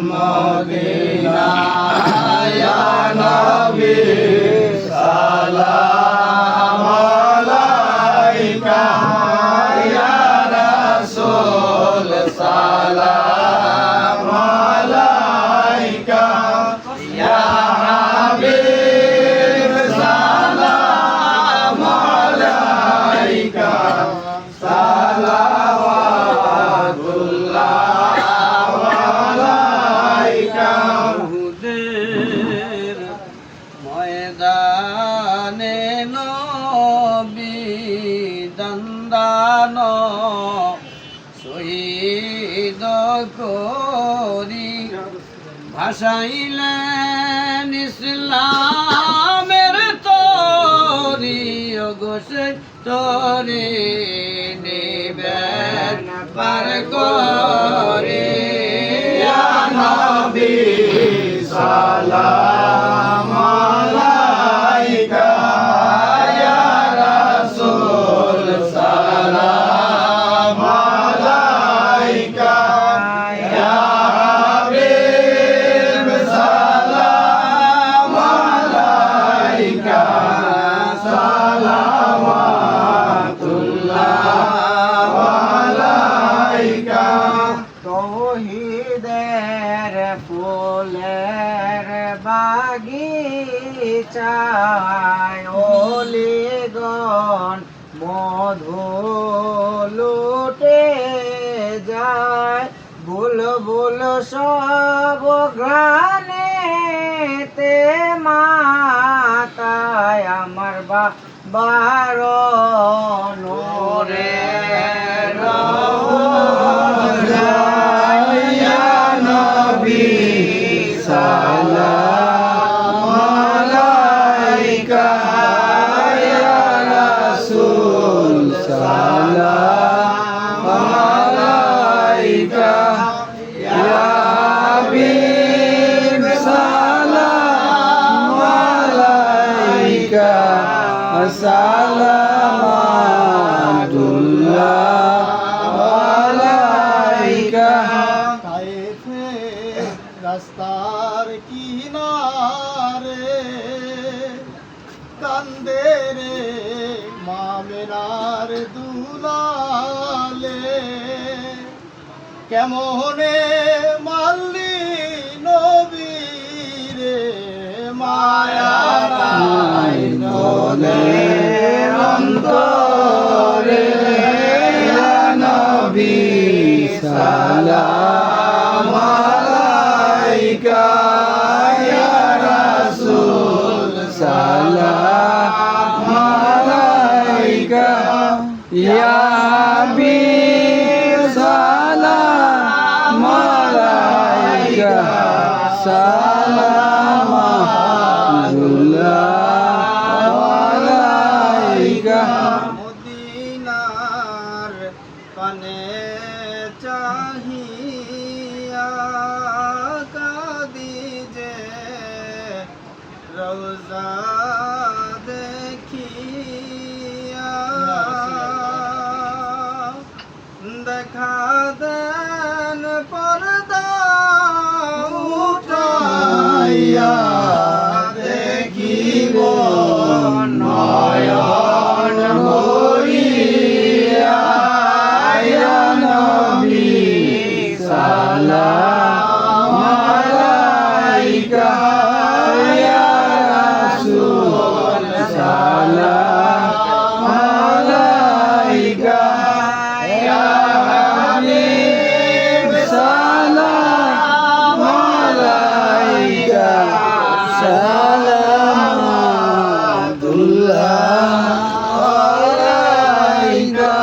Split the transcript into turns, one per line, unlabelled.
Medina ইয়া নবী সালাম আলাইকা ইয়া রাসূল সালাম আলাইকা ইয়া হাবিব সালাম আলাইকা
ময়দানে নবী দন্দান শহীদ করি ভাসাইলেন ইসলামের তরি অগসে তরি নিবেন পার করে
ইয়া নবী সালাম আলাইকা ইয়া রাসূল সালাম আলাইকা ইয়া হাবিব সালাম আলাইকা সালাওয়াতুল্লাহ আলাইকা
তৌহিদের ফুলের বাগিচায় ওলিগণ মধু লুটে যায় বুলবুল সব ঘ্রাণেতে মাতায় আমার বাবার নোরে
সালাম আলাইকা ইয়া রাসূল সালাম আলাইকা ইয়া হাবিব সালাম আলাইকা সালাওয়াতুল্লাহ আলাইকা
রাস্তার কিনারে কান্দে রে মামেনার দুলালে কেমনে মাল্লি নবীরে মায়া নাই
নলের অন্তরে ইয়া নবী সালাম আলাইকা ইয়া রাসূল সালাম আলাইকা ইয়া হাবিব সালাম আলাইকা সালাওয়াতুল্লাহ আলাইকা
মদিনার পানে চাহিয়া কাঁদি যে রওজা দেখিয়া দেখা দেন পর্দা উঠাইয়া দেখিব
নয়ন ভরিয়া ইয়া নবী সালাম আলাইকা ইয়া রাসূল সালাম আলাইকা ইয়া হাবিব সালাম আলাইকা সালাওয়াতুল্লাহ আলাইকা